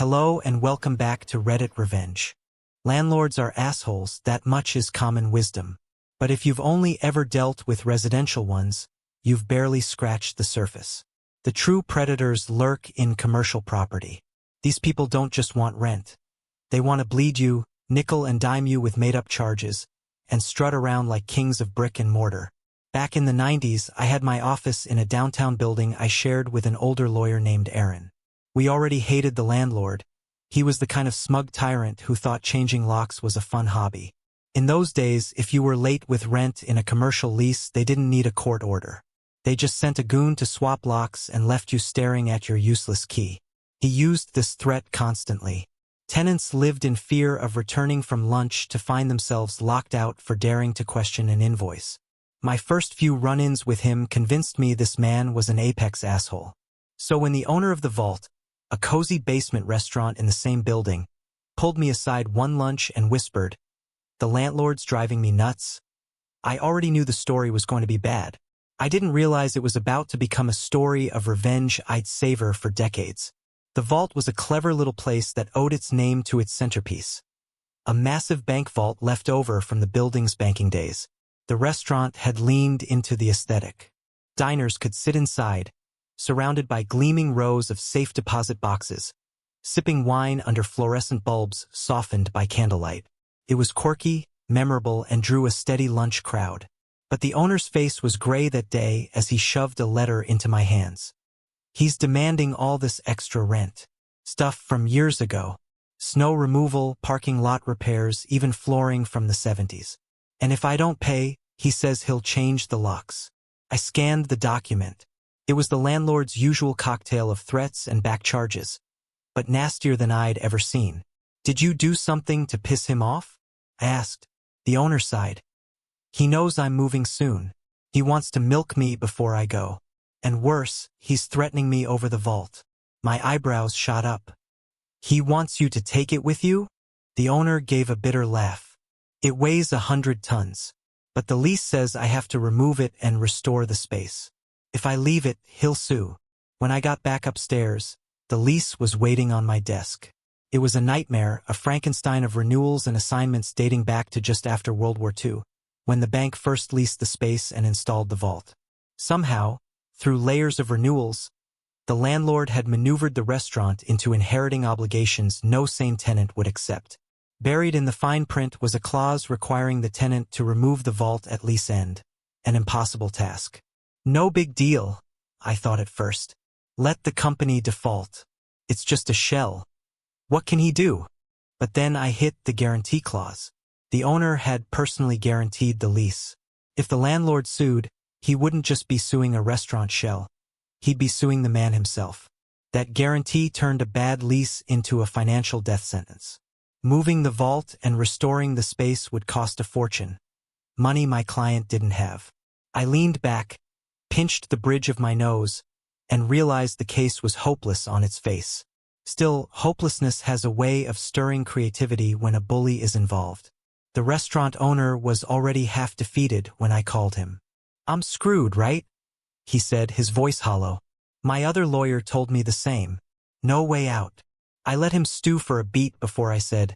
Hello and welcome back to Reddit Revenge. Landlords are assholes, that much is common wisdom. But if you've only ever dealt with residential ones, you've barely scratched the surface. The true predators lurk in commercial property. These people don't just want rent. They want to bleed you, nickel and dime you with made-up charges, and strut around like kings of brick and mortar. Back in the 90s, I had my office in a downtown building I shared with an older lawyer named Aaron. We already hated the landlord. He was the kind of smug tyrant who thought changing locks was a fun hobby. In those days, if you were late with rent in a commercial lease, they didn't need a court order. They just sent a goon to swap locks and left you staring at your useless key. He used this threat constantly. Tenants lived in fear of returning from lunch to find themselves locked out for daring to question an invoice. My first few run-ins with him convinced me this man was an apex asshole. So when the owner of the Vault, a cozy basement restaurant in the same building, pulled me aside one lunch and whispered, "The landlord's driving me nuts," I already knew the story was going to be bad. I didn't realize it was about to become a story of revenge I'd savor for decades. The Vault was a clever little place that owed its name to its centerpiece, a massive bank vault left over from the building's banking days. The restaurant had leaned into the aesthetic. Diners could sit inside, surrounded by gleaming rows of safe deposit boxes, sipping wine under fluorescent bulbs softened by candlelight. It was quirky, memorable, and drew a steady lunch crowd. But the owner's face was gray that day as he shoved a letter into my hands. "He's demanding all this extra rent. Stuff from years ago. Snow removal, parking lot repairs, even flooring from the 70s. And if I don't pay, he says he'll change the locks." I scanned the document. It was the landlord's usual cocktail of threats and back charges, but nastier than I'd ever seen. "Did you do something to piss him off?" I asked. The owner sighed. "He knows I'm moving soon. He wants to milk me before I go. And worse, he's threatening me over the vault." My eyebrows shot up. "He wants you to take it with you?" The owner gave a bitter laugh. "It weighs 100 tons. But the lease says I have to remove it and restore the space. If I leave it, he'll sue." When I got back upstairs, the lease was waiting on my desk. It was a nightmare, a Frankenstein of renewals and assignments dating back to just after World War II, when the bank first leased the space and installed the vault. Somehow, through layers of renewals, the landlord had maneuvered the restaurant into inheriting obligations no sane tenant would accept. Buried in the fine print was a clause requiring the tenant to remove the vault at lease end, an impossible task. No big deal, I thought at first. Let the company default. It's just a shell. What can he do? But then I hit the guarantee clause. The owner had personally guaranteed the lease. If the landlord sued, he wouldn't just be suing a restaurant shell. He'd be suing the man himself. That guarantee turned a bad lease into a financial death sentence. Moving the vault and restoring the space would cost a fortune. Money my client didn't have. I leaned back, pinched the bridge of my nose, and realized the case was hopeless on its face. Still, hopelessness has a way of stirring creativity when a bully is involved. The restaurant owner was already half defeated when I called him. "I'm screwed, right?" he said, his voice hollow. My other lawyer told me the same. No way out. I let him stew for a beat before I said,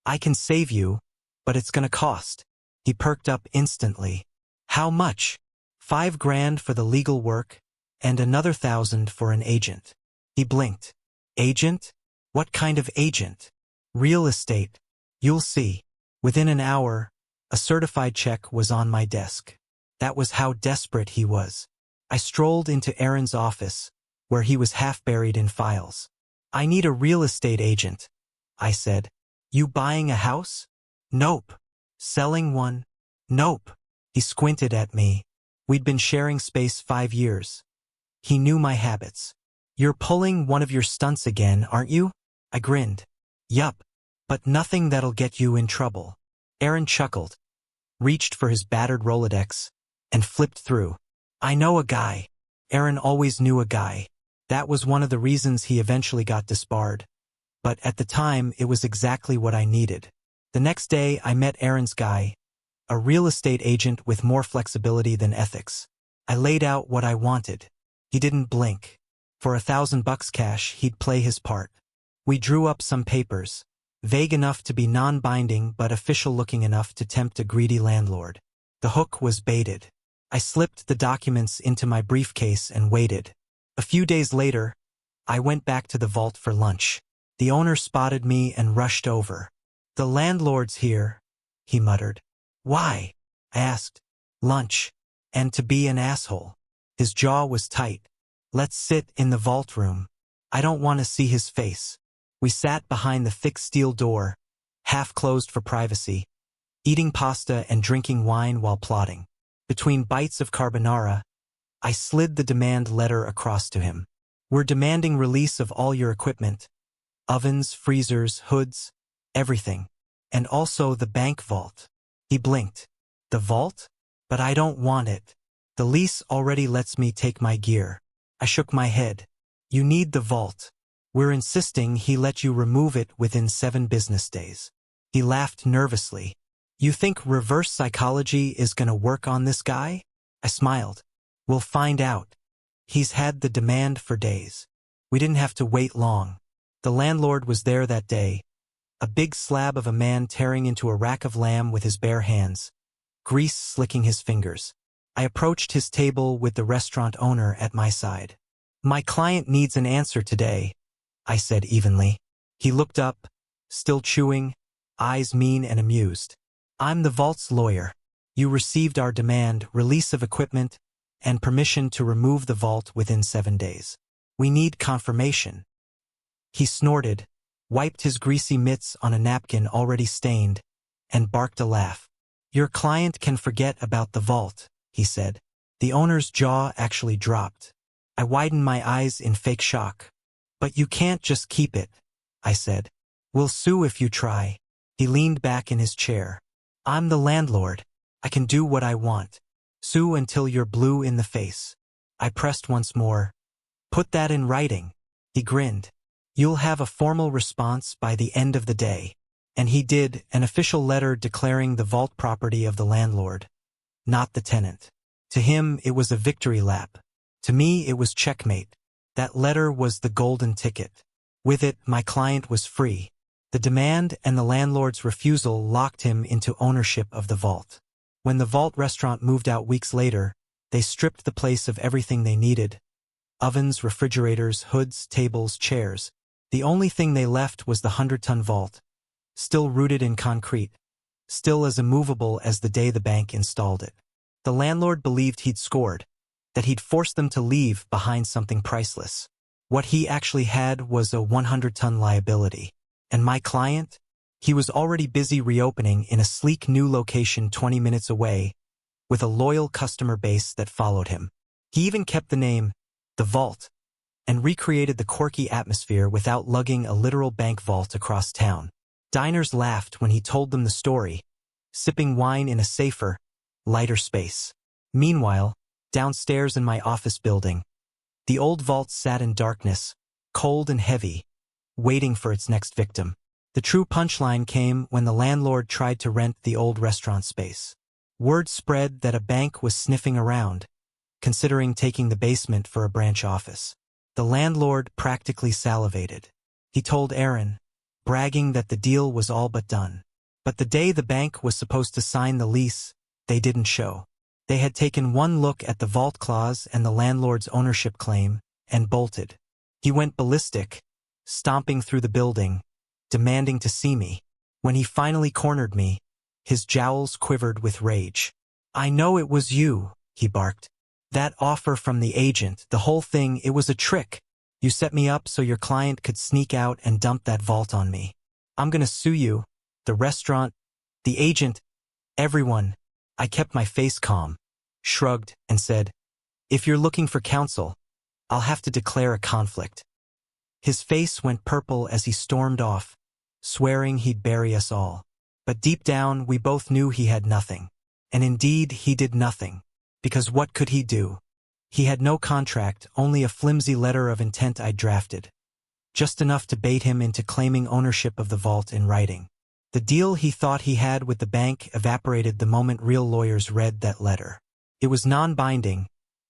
"I can save you, but it's gonna cost." He perked up instantly. "How much?" $5,000 for the legal work, and another 1,000 for an agent. He blinked. "Agent? What kind of agent?" "Real estate. You'll see." Within an hour, a certified check was on my desk. That was how desperate he was. I strolled into Aaron's office, where he was half buried in files. "I need a real estate agent," I said. "You buying a house?" "Nope." "Selling one?" "Nope." He squinted at me. We'd been sharing space 5 years. He knew my habits. "You're pulling one of your stunts again, aren't you?" I grinned. "Yup. But nothing that'll get you in trouble." Aaron chuckled, reached for his battered Rolodex, and flipped through. "I know a guy." Aaron always knew a guy. That was one of the reasons he eventually got disbarred. But at the time, it was exactly what I needed. The next day, I met Aaron's guy, a real estate agent with more flexibility than ethics. I laid out what I wanted. He didn't blink. For $1,000 cash, he'd play his part. We drew up some papers, vague enough to be non-binding but official-looking enough to tempt a greedy landlord. The hook was baited. I slipped the documents into my briefcase and waited. A few days later, I went back to the vault for lunch. The owner spotted me and rushed over. "The landlord's here," he muttered. "Why?" I asked. "Lunch. And to be an asshole." His jaw was tight. "Let's sit in the vault room. I don't want to see his face." We sat behind the thick steel door, half closed for privacy, eating pasta and drinking wine while plotting. Between bites of carbonara, I slid the demand letter across to him. "We're demanding release of all your equipment. Ovens, freezers, hoods, everything. And also the bank vault." He blinked. "The vault? But I don't want it. The lease already lets me take my gear." I shook my head. "You need the vault. We're insisting he let you remove it within 7 business days." He laughed nervously. "You think reverse psychology is gonna work on this guy?" I smiled. "We'll find out. He's had the demand for days." We didn't have to wait long. The landlord was there that day, a big slab of a man tearing into a rack of lamb with his bare hands, grease slicking his fingers. I approached his table with the restaurant owner at my side. "My client needs an answer today," I said evenly. He looked up, still chewing, eyes mean and amused. "I'm the vault's lawyer. You received our demand, release of equipment, and permission to remove the vault within 7 days. We need confirmation." He snorted, wiped his greasy mitts on a napkin already stained, and barked a laugh. "Your client can forget about the vault," he said. The owner's jaw actually dropped. I widened my eyes in fake shock. "But you can't just keep it," I said. "We'll sue if you try." He leaned back in his chair. "I'm the landlord. I can do what I want. Sue until you're blue in the face." I pressed once more. "Put that in writing." He grinned. "You'll have a formal response by the end of the day." And he did, an official letter declaring the vault property of the landlord, not the tenant. To him, it was a victory lap. To me, it was checkmate. That letter was the golden ticket. With it, my client was free. The demand and the landlord's refusal locked him into ownership of the vault. When the vault restaurant moved out weeks later, they stripped the place of everything they needed: ovens, refrigerators, hoods, tables, chairs. The only thing they left was the 100-ton vault, still rooted in concrete, still as immovable as the day the bank installed it. The landlord believed he'd scored, that he'd forced them to leave behind something priceless. What he actually had was a 100-ton liability. And my client? He was already busy reopening in a sleek new location 20 minutes away, with a loyal customer base that followed him. He even kept the name, The Vault, and recreated the quirky atmosphere without lugging a literal bank vault across town. Diners laughed when he told them the story, sipping wine in a safer, lighter space. Meanwhile, downstairs in my office building, the old vault sat in darkness, cold and heavy, waiting for its next victim. The true punchline came when the landlord tried to rent the old restaurant space. Word spread that a bank was sniffing around, considering taking the basement for a branch office. The landlord practically salivated. He told Aaron, bragging that the deal was all but done. But the day the bank was supposed to sign the lease, they didn't show. They had taken one look at the vault clause and the landlord's ownership claim, and bolted. He went ballistic, stomping through the building, demanding to see me. When he finally cornered me, his jowls quivered with rage. "I know it was you," he barked. "That offer from the agent, the whole thing, it was a trick. You set me up so your client could sneak out and dump that vault on me. I'm gonna sue you, the restaurant, the agent, everyone." I kept my face calm, shrugged, and said, "If you're looking for counsel, I'll have to declare a conflict." His face went purple as he stormed off, swearing he'd bury us all. But deep down, we both knew he had nothing. And indeed, he did nothing. Because what could he do? He had no contract, only a flimsy letter of intent I'd drafted. Just enough to bait him into claiming ownership of the vault in writing. The deal he thought he had with the bank evaporated the moment real lawyers read that letter. It was non-binding,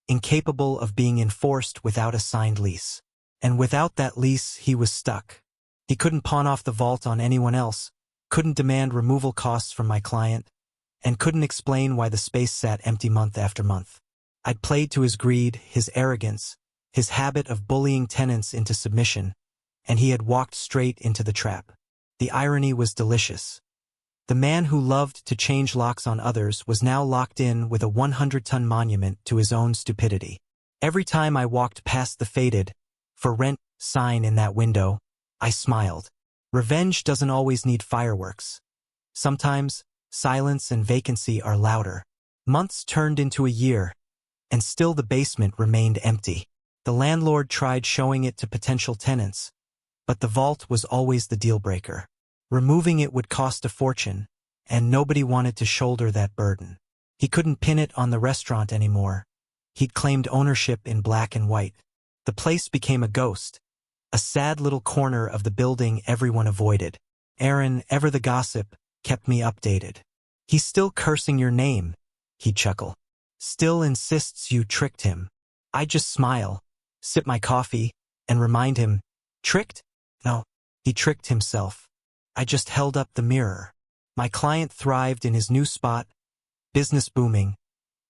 incapable of being enforced without a signed lease. And without that lease, he was stuck. He couldn't pawn off the vault on anyone else, couldn't demand removal costs from my client, and couldn't explain why the space sat empty month after month. I'd played to his greed, his arrogance, his habit of bullying tenants into submission, and he had walked straight into the trap. The irony was delicious. The man who loved to change locks on others was now locked in with a 100-ton monument to his own stupidity. Every time I walked past the faded, "For rent" sign in that window, I smiled. Revenge doesn't always need fireworks. Sometimes, silence and vacancy are louder. Months turned into a year, and still the basement remained empty. The landlord tried showing it to potential tenants, but the vault was always the deal-breaker. Removing it would cost a fortune, and nobody wanted to shoulder that burden. He couldn't pin it on the restaurant anymore. He'd claimed ownership in black and white. The place became a ghost, a sad little corner of the building everyone avoided. Aaron, ever the gossip, kept me updated. "He's still cursing your name," he'd chuckle. "Still insists you tricked him." I'd just smile, sip my coffee, and remind him, "Tricked? No, he tricked himself. I just held up the mirror." My client thrived in his new spot, business booming,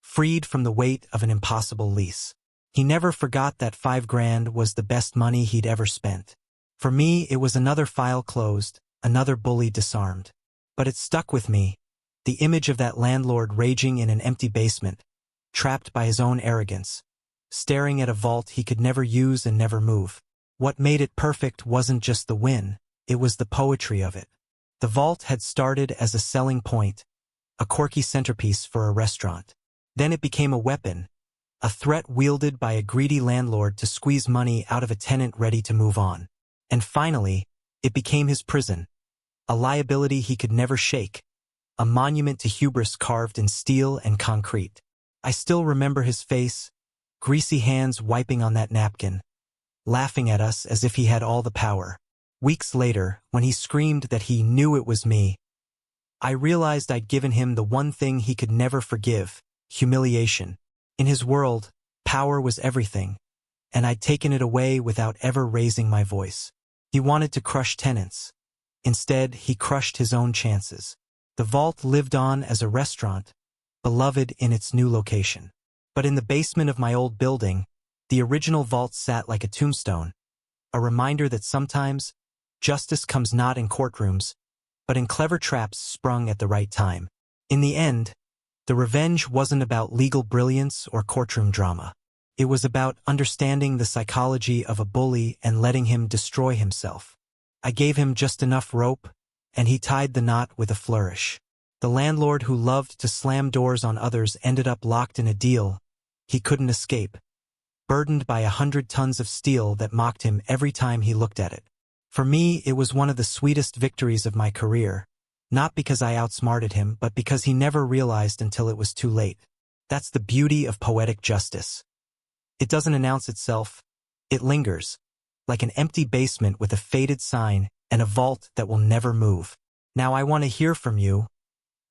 freed from the weight of an impossible lease. He never forgot that $5,000 was the best money he'd ever spent. For me, it was another file closed, another bully disarmed. But it stuck with me, the image of that landlord raging in an empty basement, trapped by his own arrogance, staring at a vault he could never use and never move. What made it perfect wasn't just the win, it was the poetry of it. The vault had started as a selling point, a quirky centerpiece for a restaurant. Then it became a weapon, a threat wielded by a greedy landlord to squeeze money out of a tenant ready to move on. And finally, it became his prison, a liability he could never shake, a monument to hubris carved in steel and concrete. I still remember his face, greasy hands wiping on that napkin, laughing at us as if he had all the power. Weeks later, when he screamed that he knew it was me, I realized I'd given him the one thing he could never forgive: humiliation. In his world, power was everything, and I'd taken it away without ever raising my voice. He wanted to crush tenants. Instead, he crushed his own chances. The vault lived on as a restaurant, beloved in its new location. But in the basement of my old building, the original vault sat like a tombstone, a reminder that sometimes justice comes not in courtrooms, but in clever traps sprung at the right time. In the end, the revenge wasn't about legal brilliance or courtroom drama. It was about understanding the psychology of a bully and letting him destroy himself. I gave him just enough rope, and he tied the knot with a flourish. The landlord who loved to slam doors on others ended up locked in a deal he couldn't escape, burdened by 100 tons of steel that mocked him every time he looked at it. For me, it was one of the sweetest victories of my career, not because I outsmarted him, but because he never realized until it was too late. That's the beauty of poetic justice. It doesn't announce itself, it lingers, like an empty basement with a faded sign and a vault that will never move. Now I want to hear from you.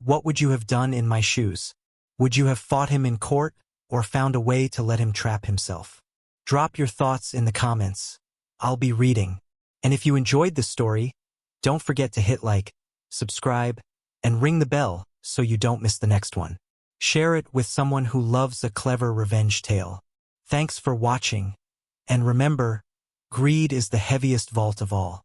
What would you have done in my shoes? Would you have fought him in court, or found a way to let him trap himself? Drop your thoughts in the comments. I'll be reading. And if you enjoyed this story, don't forget to hit like, subscribe, and ring the bell so you don't miss the next one. Share it with someone who loves a clever revenge tale. Thanks for watching, and remember, greed is the heaviest vault of all.